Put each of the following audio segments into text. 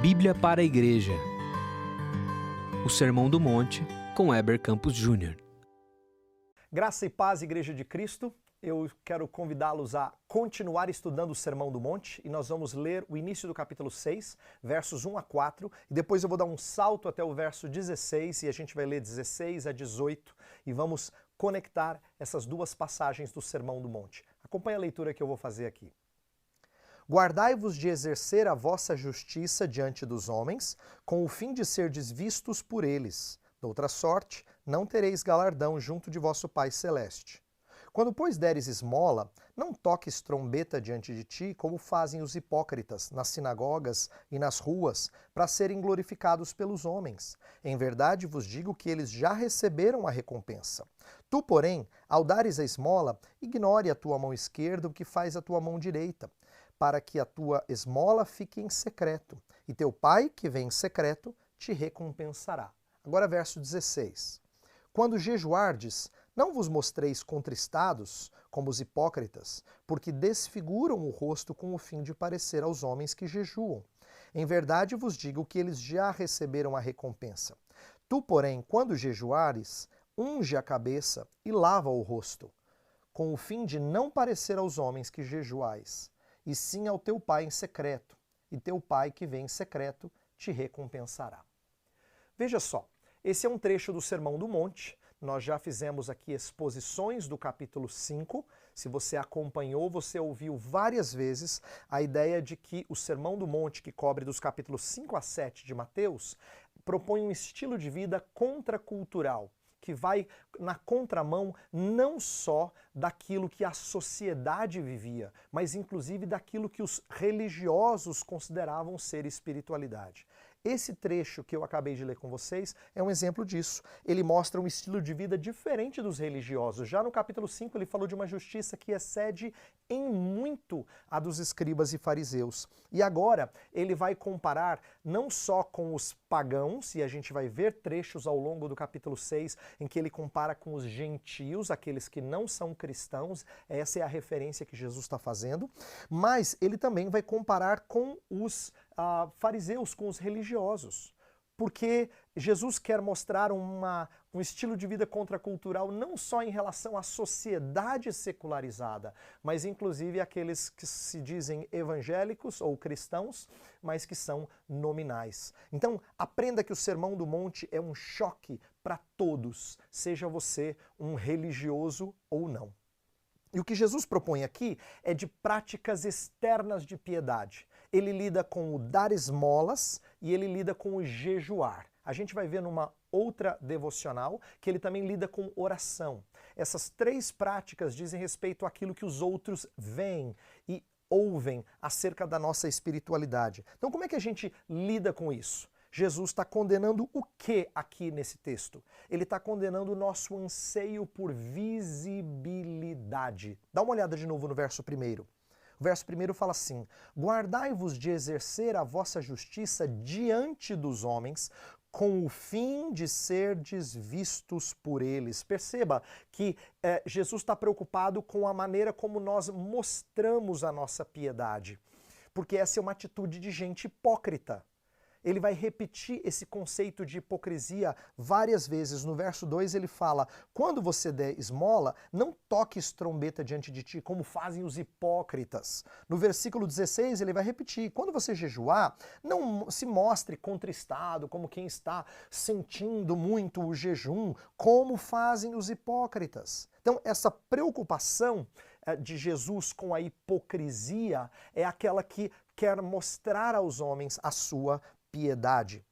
Bíblia para a Igreja. O Sermão do Monte, com Heber Campos Jr. Graça e paz, Igreja de Cristo. Eu quero convidá-los a continuar estudando o Sermão do Monte e nós vamos ler o início do capítulo 6, versos 1 a 4, e depois eu vou dar um salto até o verso 16 e a gente vai ler 16 a 18 e vamos conectar essas duas passagens do Sermão do Monte. Acompanhe a leitura que eu vou fazer aqui. Guardai-vos de exercer a vossa justiça diante dos homens, com o fim de serdes vistos por eles. Doutra sorte, não tereis galardão junto de vosso Pai Celeste. Quando, pois, deres esmola, não toques trombeta diante de ti, como fazem os hipócritas nas sinagogas e nas ruas, para serem glorificados pelos homens. Em verdade vos digo que eles já receberam a recompensa. Tu, porém, ao dares a esmola, ignore a tua mão esquerda o que faz a tua mão direita, para que a tua esmola fique em secreto, e teu Pai, que vem em secreto, te recompensará. Agora verso 16. Quando jejuardes, não vos mostreis contristados, como os hipócritas, porque desfiguram o rosto com o fim de parecer aos homens que jejuam. Em verdade vos digo que eles já receberam a recompensa. Tu, porém, quando jejuares, unge a cabeça e lava o rosto, com o fim de não parecer aos homens que jejuais, e sim ao teu Pai em secreto, e teu Pai que vem em secreto te recompensará. Veja só, esse é um trecho do Sermão do Monte. Nós já fizemos aqui exposições do capítulo 5. Se você acompanhou, você ouviu várias vezes a ideia de que o Sermão do Monte, que cobre dos capítulos 5 a 7 de Mateus, propõe um estilo de vida contracultural, que vai na contramão não só daquilo que a sociedade vivia, mas inclusive daquilo que os religiosos consideravam ser espiritualidade. Esse trecho que eu acabei de ler com vocês é um exemplo disso. Ele mostra um estilo de vida diferente dos religiosos. Já no capítulo 5 ele falou de uma justiça que excede em muito a dos escribas e fariseus. E agora ele vai comparar não só com os pagãos, e a gente vai ver trechos ao longo do capítulo 6 em que ele compara com os gentios, aqueles que não são cristãos. Essa é a referência que Jesus está fazendo. Mas ele também vai comparar com os fariseus, com os religiosos. Porque Jesus quer mostrar um estilo de vida contracultural não só em relação à sociedade secularizada, mas inclusive aqueles que se dizem evangélicos ou cristãos, mas que são nominais. Então, aprenda que o Sermão do Monte é um choque para todos, seja você um religioso ou não. E o que Jesus propõe aqui é de práticas externas de piedade. Ele lida com o dar esmolas e ele lida com o jejuar. A gente vai ver numa outra devocional que ele também lida com oração. Essas três práticas dizem respeito àquilo que os outros veem e ouvem acerca da nossa espiritualidade. Então, como é que a gente lida com isso? Jesus está condenando o que aqui nesse texto? Ele está condenando o nosso anseio por visibilidade. Dá uma olhada de novo no verso 1. O verso 1 fala assim: guardai-vos de exercer a vossa justiça diante dos homens, com o fim de serdes vistos por eles. Perceba que Jesus está preocupado com a maneira como nós mostramos a nossa piedade, porque essa é uma atitude de gente hipócrita. Ele vai repetir esse conceito de hipocrisia várias vezes. No verso 2 ele fala: quando você der esmola, não toques trombeta diante de ti, como fazem os hipócritas. No versículo 16 ele vai repetir: quando você jejuar, não se mostre contristado, como quem está sentindo muito o jejum, como fazem os hipócritas. Então essa preocupação de Jesus com a hipocrisia é aquela que quer mostrar aos homens a sua piedade.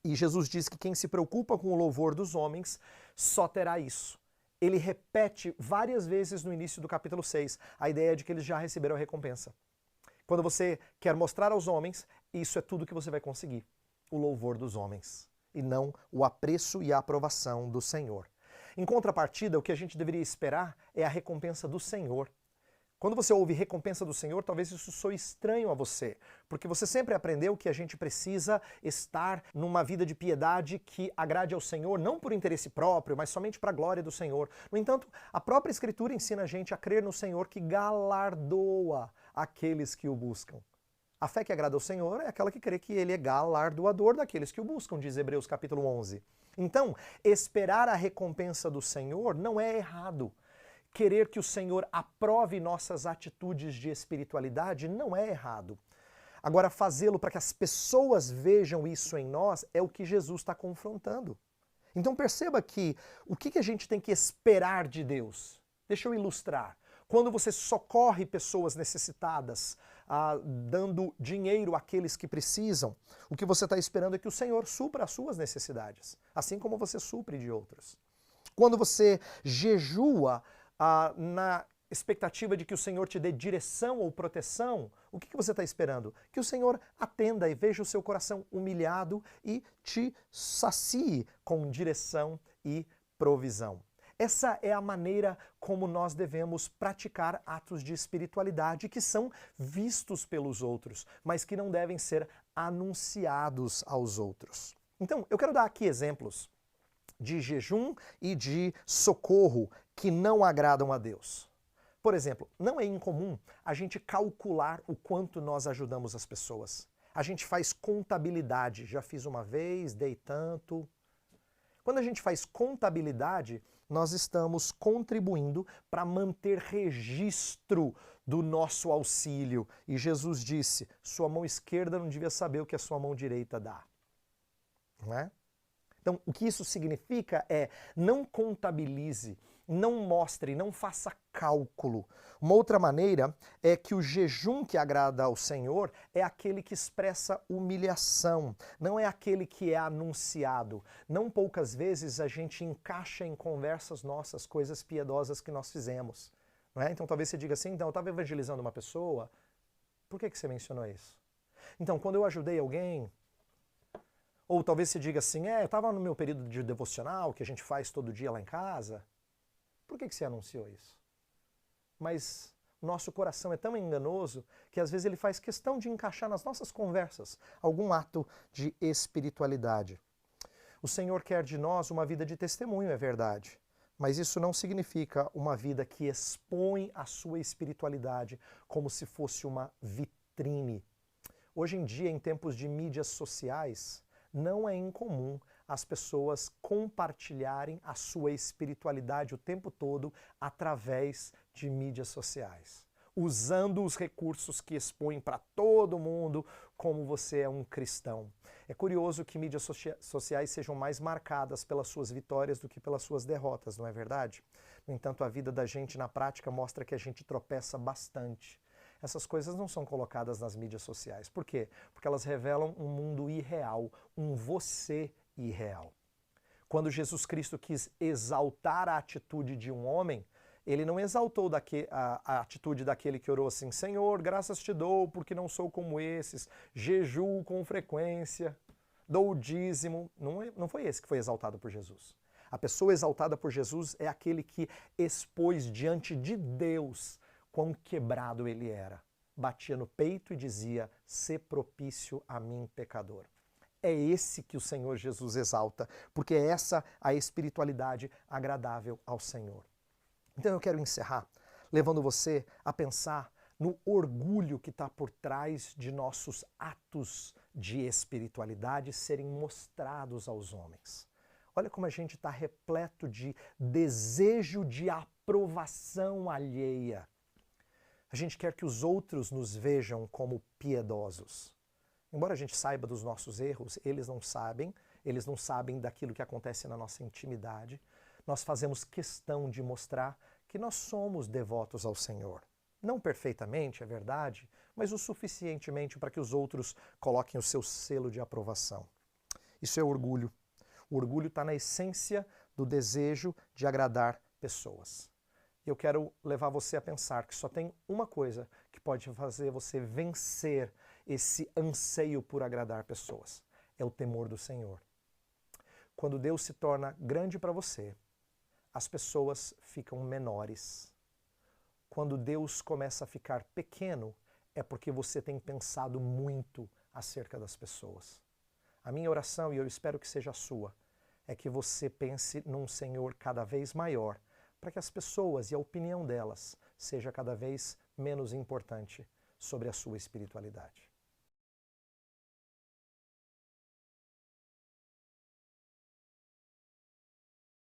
E Jesus diz que quem se preocupa com o louvor dos homens só terá isso. Ele repete várias vezes no início do capítulo 6 a ideia de que eles já receberam a recompensa. Quando você quer mostrar aos homens, isso é tudo que você vai conseguir: o louvor dos homens, e não o apreço e a aprovação do Senhor. Em contrapartida, o que a gente deveria esperar é a recompensa do Senhor. Quando você ouve recompensa do Senhor, talvez isso soe estranho a você, porque você sempre aprendeu que a gente precisa estar numa vida de piedade que agrade ao Senhor, não por interesse próprio, mas somente para a glória do Senhor. No entanto, a própria Escritura ensina a gente a crer no Senhor que galardoa aqueles que o buscam. A fé que agrada ao Senhor é aquela que crê que Ele é galardoador daqueles que o buscam, diz Hebreus capítulo 11. Então, esperar a recompensa do Senhor não é errado. Querer que o Senhor aprove nossas atitudes de espiritualidade não é errado. Agora, fazê-lo para que as pessoas vejam isso em nós é o que Jesus está confrontando. Então perceba que o que a gente tem que esperar de Deus? Deixa eu ilustrar. Quando você socorre pessoas necessitadas, dando dinheiro àqueles que precisam, o que você está esperando é que o Senhor supra as suas necessidades, assim como você supre de outras. Quando você jejua na expectativa de que o Senhor te dê direção ou proteção, o que você está esperando? Que o Senhor atenda e veja o seu coração humilhado e te sacie com direção e provisão. Essa é a maneira como nós devemos praticar atos de espiritualidade que são vistos pelos outros, mas que não devem ser anunciados aos outros. Então, eu quero dar aqui exemplos de jejum e de socorro que não agradam a Deus. Por exemplo, não é incomum a gente calcular o quanto nós ajudamos as pessoas. A gente faz contabilidade. Já fiz uma vez, dei tanto. Quando a gente faz contabilidade, nós estamos contribuindo para manter registro do nosso auxílio. E Jesus disse, sua mão esquerda não devia saber o que a sua mão direita dá. Não é? Então, o que isso significa é não contabilize, não mostre, não faça cálculo. Uma outra maneira é que o jejum que agrada ao Senhor é aquele que expressa humilhação, não é aquele que é anunciado. Não poucas vezes a gente encaixa em conversas nossas coisas piedosas que nós fizemos. Não é? Então talvez você diga assim, então eu estava evangelizando uma pessoa, por que você mencionou isso? Então, quando eu ajudei alguém, ou talvez você diga assim, eu estava no meu período de devocional, que a gente faz todo dia lá em casa, por que você anunciou isso? Mas o nosso coração é tão enganoso que às vezes ele faz questão de encaixar nas nossas conversas algum ato de espiritualidade. O Senhor quer de nós uma vida de testemunho, é verdade, mas isso não significa uma vida que expõe a sua espiritualidade como se fosse uma vitrine. Hoje em dia, em tempos de mídias sociais, não é incomum as pessoas compartilharem a sua espiritualidade o tempo todo através de mídias sociais, usando os recursos que expõem para todo mundo como você é um cristão. É curioso que mídias sociais sejam mais marcadas pelas suas vitórias do que pelas suas derrotas, não é verdade? No entanto, a vida da gente na prática mostra que a gente tropeça bastante. Essas coisas não são colocadas nas mídias sociais. Por quê? Porque elas revelam um mundo irreal, um você irreal. Quando Jesus Cristo quis exaltar a atitude de um homem, ele não exaltou a atitude daquele que orou assim, Senhor, graças te dou porque não sou como esses, jejuo com frequência, dou o dízimo. Não foi esse que foi exaltado por Jesus. A pessoa exaltada por Jesus é aquele que expôs diante de Deus quão quebrado ele era. Batia no peito e dizia, sê propício a mim, pecador. É esse que o Senhor Jesus exalta, porque é essa a espiritualidade agradável ao Senhor. Então eu quero encerrar levando você a pensar no orgulho que está por trás de nossos atos de espiritualidade serem mostrados aos homens. Olha como a gente está repleto de desejo de aprovação alheia. A gente quer que os outros nos vejam como piedosos. Embora a gente saiba dos nossos erros, eles não sabem daquilo que acontece na nossa intimidade. Nós fazemos questão de mostrar que nós somos devotos ao Senhor. Não perfeitamente, é verdade, mas o suficientemente para que os outros coloquem o seu selo de aprovação. Isso é orgulho. O orgulho está na essência do desejo de agradar pessoas. Eu quero levar você a pensar que só tem uma coisa que pode fazer você vencer esse anseio por agradar pessoas. É o temor do Senhor. Quando Deus se torna grande para você, as pessoas ficam menores. Quando Deus começa a ficar pequeno, é porque você tem pensado muito acerca das pessoas. A minha oração, e eu espero que seja a sua, é que você pense num Senhor cada vez maior, para que as pessoas e a opinião delas seja cada vez menos importante sobre a sua espiritualidade.